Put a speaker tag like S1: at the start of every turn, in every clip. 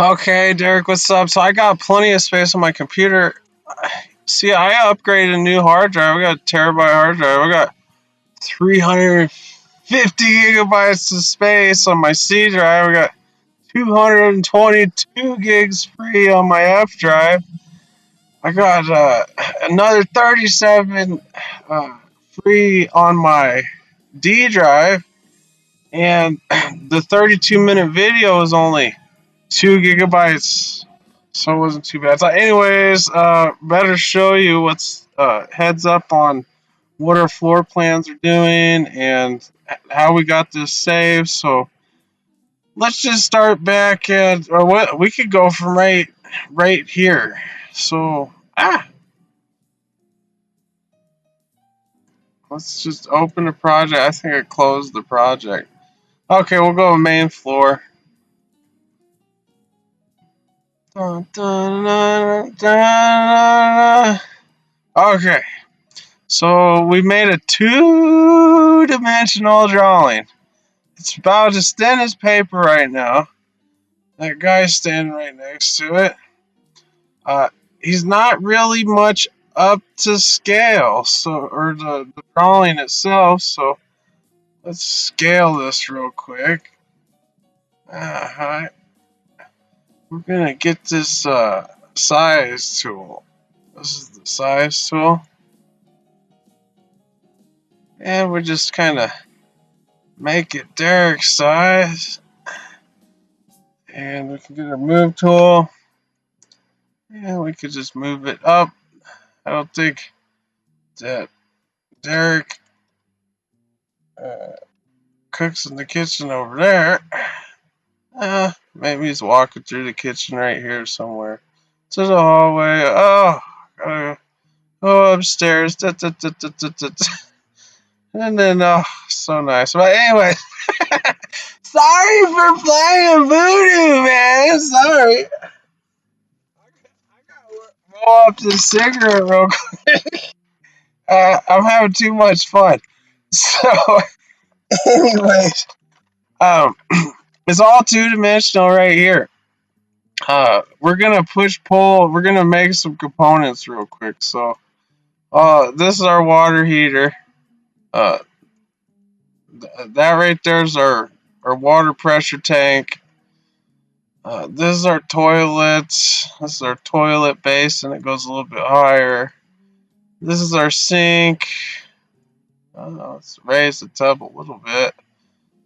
S1: Okay, Derek, what's up? So I got plenty of space on my computer. See, I upgraded a new hard drive. I got a terabyte hard drive. I got 350 gigabytes of space on my C drive. I got 222 gigs free on my F drive. I got another 37 uh, free on my D drive. And the 32-minute video is only 2 gigabytes, so it wasn't too bad. So, anyways, better show you what's heads up on what our floor plans are doing and how we got this saved. So let's just start back at, or what we could go from right here. So let's just open the project. I think I closed the project. Okay, we'll go main floor. Dun, dun, dun, dun, dun. Okay. So we made a two-dimensional drawing. It's about as thin as paper right now. That guy's standing right next to it. Uh, he's not really much up to scale, or the drawing itself. So let's scale this real quick. Uh, we're gonna get this size tool. This is the size tool, and we're just kind of make it Derek's size. And we can get our move tool. And we could just move it up. I don't think that Derek uh, cooks in the kitchen over there. Maybe he's walking through the kitchen right here somewhere. To the hallway. Oh, gotta go upstairs. Da, da, da, da, da, da, da. And then, oh, so nice. But anyway, sorry for playing voodoo, man. Sorry. I gotta roll up this cigarette real quick. I'm having too much fun. So, anyways, um, it's all two-dimensional right here. We're gonna push pull. We're gonna make some components real quick. So, this is our water heater. Uh, that right there is our water pressure tank. This is our toilet. This is our toilet base, and it goes a little bit higher. This is our sink. Let's raise the tub a little bit.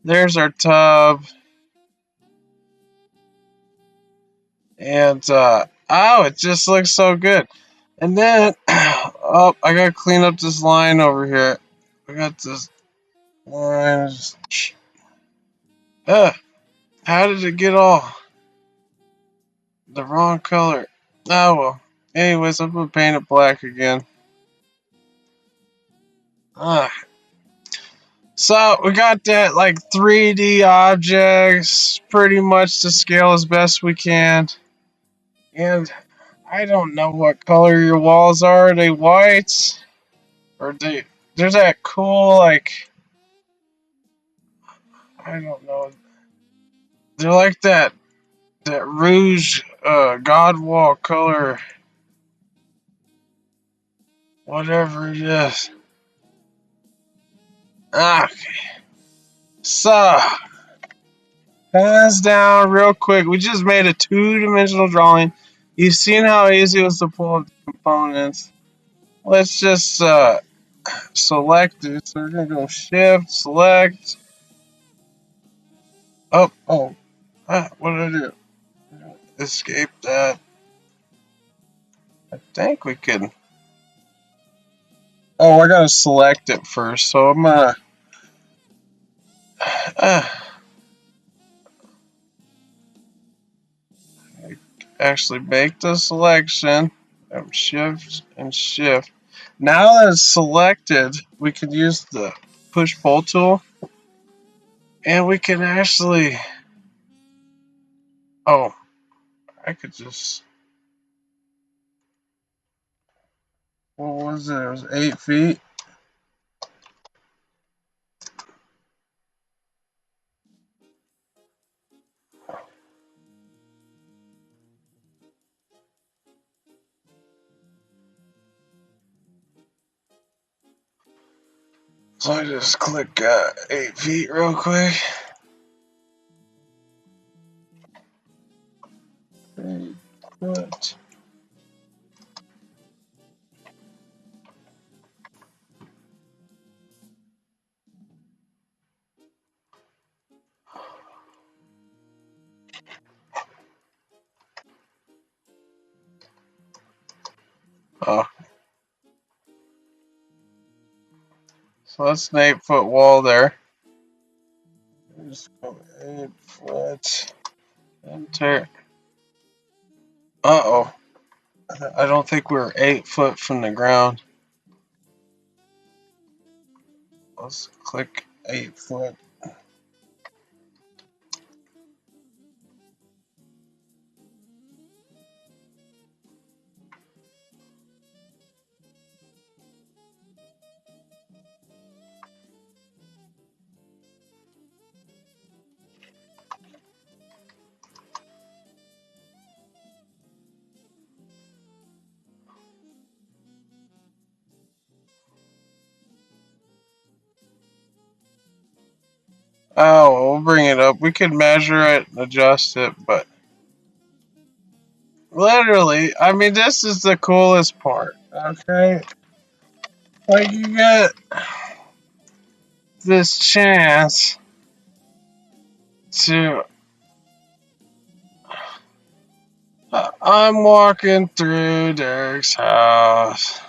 S1: There's our tub. And oh, it just looks so good. And then oh, I gotta clean up this line over here. I got this line. How did it get all the wrong color? Oh well. Anyways, I'm gonna paint it black again. Uh, so we got that like 3D objects, pretty much to scale as best we can. And I don't know what color your walls are. Are they white? Or they? There's that cool like I don't know. They're like that rouge Godwall color, whatever it is. Okay. So hands down real quick. We just made a two-dimensional drawing. You've seen how easy it was to pull up the components. Let's just select it. So we're gonna go shift, select. Oh. What did I do? Escape that. I think we can. Oh, I gotta select it first. So I'm gonna uh, actually make the selection. Shift and shift. Now that it's selected, we can use the push pull tool, and we can actually. Oh, I could just. What was it? It was 8 feet. So I just click 8 feet real quick. 8 foot. Oh, so that's an 8 foot wall there. Just go 8 foot. Enter. Uh-oh. I don't think we're 8 foot from the ground. Let's click 8 foot. Oh, we'll bring it up. We could measure it and adjust it, but literally, I mean, this is the coolest part, okay? Like, you get this chance to. I'm walking through Derek's house.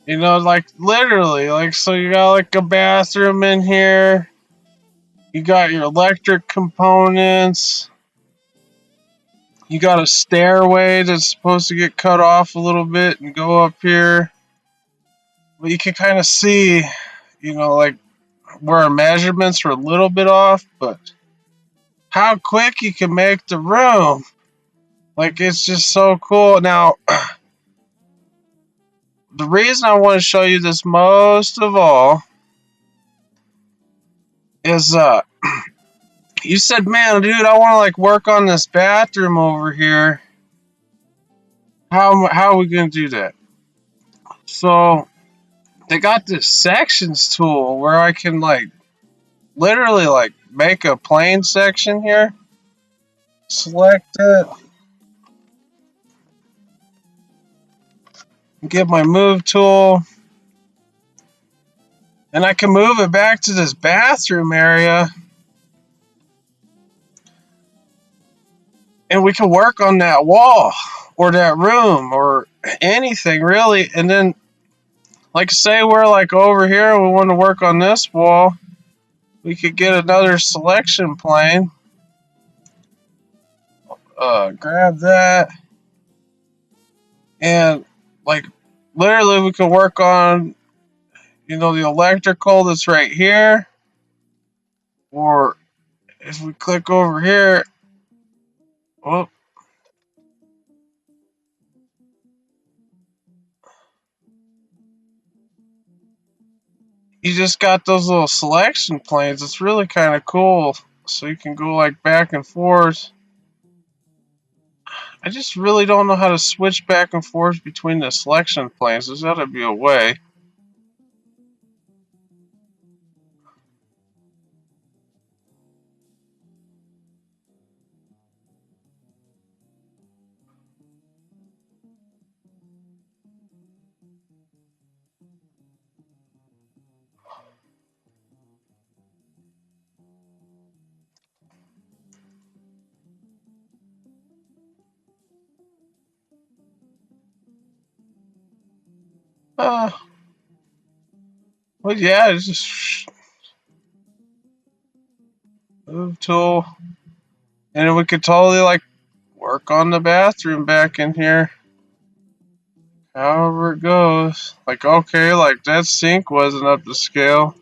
S1: You know, like, literally, like, so you got, like, a bathroom in here. You got your electric components. You got a stairway that's supposed to get cut off a little bit and go up here. But you can kind of see, you know, like where our measurements were a little bit off, but how quick you can make the room. Like, it's just so cool. Now, the reason I want to show you this most of all is, you said, man, dude, I want to like work on this bathroom over here. How are we gonna do that? So they got this sections tool where I can like literally like make a plane section here. Select it. Get my move tool. And I can move it back to this bathroom area. And we can work on that wall or that room or anything really. And then, like, say we're like over here, we want to work on this wall. We could get another selection plane. Grab that. And, like, literally we can work on, you know, the electrical that's right here. Or if we click over here, oh, you just got those little selection planes. It's really kind of cool. So you can go like back and forth. I just really don't know how to switch back and forth between the selection planes. There's got to be a way. Uh, well, yeah, it's just move tool. And we could totally like work on the bathroom back in here. However it goes. Like, okay, like that sink wasn't up to scale.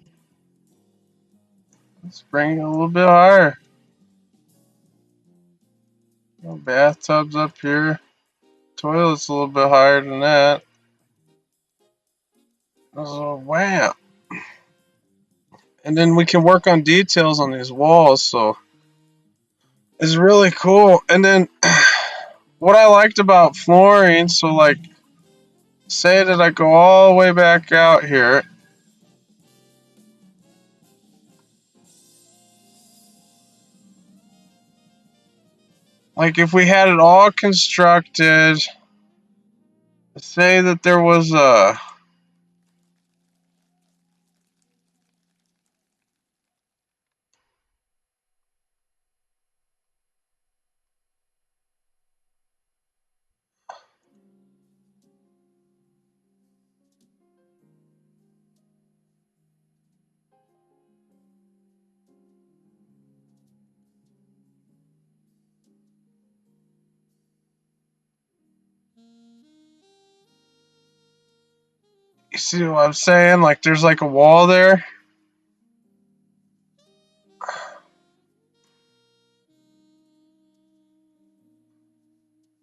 S1: Let's bring it a little bit higher. No bathtub's up here. Toilet's a little bit higher than that. So, wow. And then we can work on details on these walls, so it's really cool. And then what I liked about flooring, so like say that I go all the way back out here. Like if we had it all constructed, say that there was a. You see what I'm saying? Like there's like a wall there.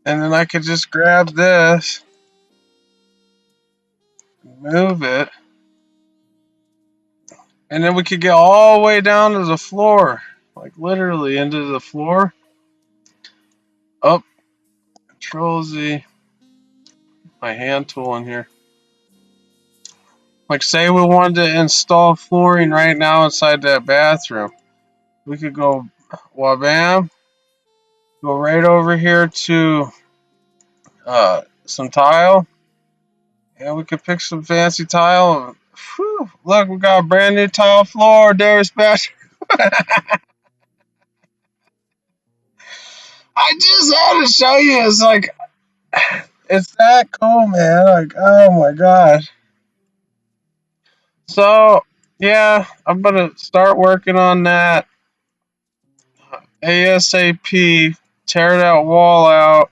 S1: And then I could just grab this, move it, and then we could get all the way down to the floor. Like literally into the floor. Up, Control Z, my hand tool in here. Like say we wanted to install flooring right now inside that bathroom. We could go wabam, go right over here to some tile. And we could pick some fancy tile. Whew, look, we got a brand new tile floor, Darius bathroom. I just had to show you. It's like it's that cool, man. Like, oh my god. So, yeah, I'm gonna start working on that ASAP. Tear that wall out.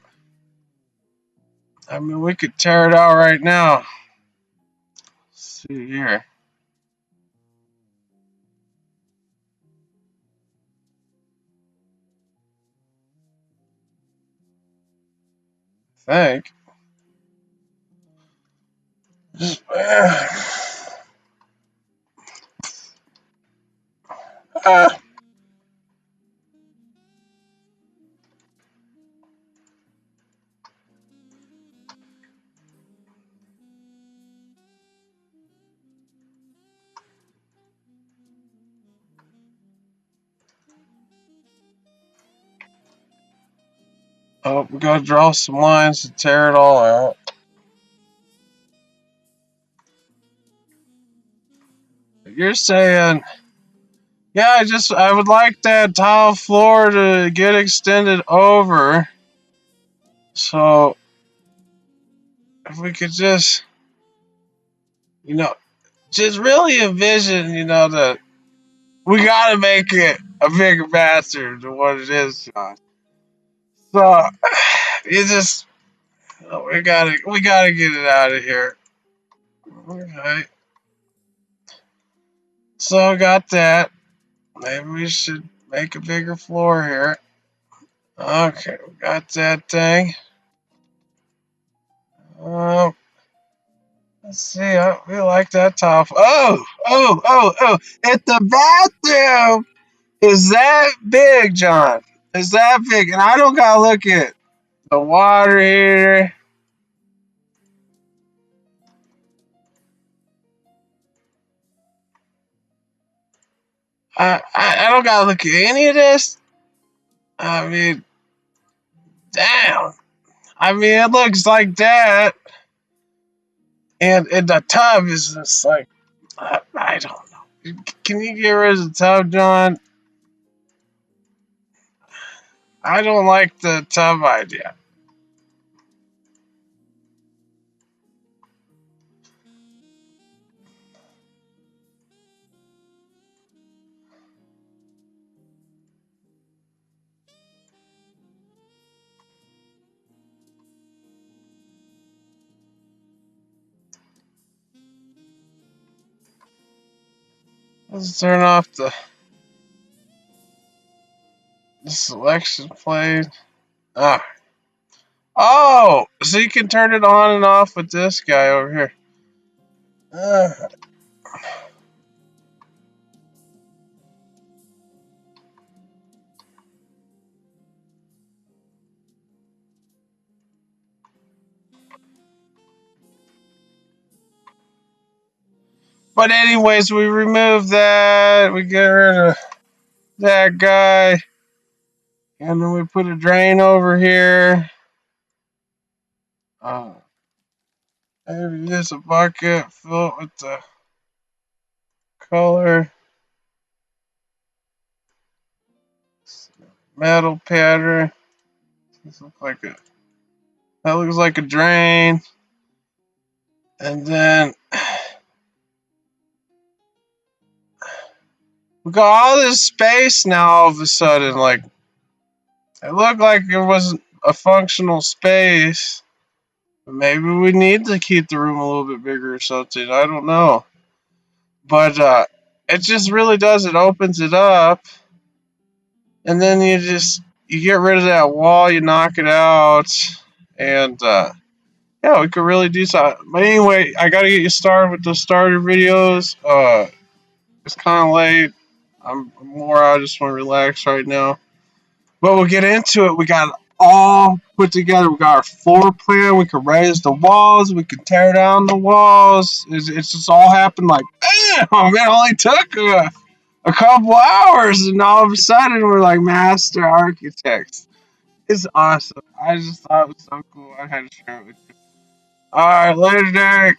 S1: I mean, we could tear it out right now. Let's see here. I think. Just, oh, we gotta draw some lines to tear it all out. You're saying, yeah, I would like that tile floor to get extended over. So if we could just, you know, just really envision, that we gotta make it a bigger bathroom than what it is, John. So you just, we gotta get it out of here. Okay. So got that. Maybe we should make a bigger floor here. Okay, we got that thing. Um, let's see. We like that top. Oh! If the bathroom is that big, John, is that big, and I don't gotta look at the water heater. I don't gotta look at any of this. I mean, damn. I mean, it looks like that, and the tub is just like I don't know. Can you get rid of the tub, John? I don't like the tub idea. Let's turn off the selection plate. Ah. Oh, so you can turn it on and off with this guy over here. Uh, But anyways, we remove that. We get rid of that guy. And then we put a drain over here. Maybe use a bucket, fill it with the color. Metal pattern. That looks like a drain. And then we got all this space now all of a sudden. Like, it looked like it wasn't a functional space. Maybe we need to keep the room a little bit bigger or something. I don't know. But it just really does. It opens it up. And then you get rid of that wall, you knock it out. And yeah, we could really do something. But anyway, I got to get you started with the starter videos. It's kind of late. I'm more. I just want to relax right now. But we'll get into it. We got it all put together. We got our floor plan. We can raise the walls. We can tear down the walls. It's just all happened like, bam! It only took a couple hours, and all of a sudden we're like master architects. It's awesome. I just thought it was so cool. I had to share it with you. All right, later, Derek.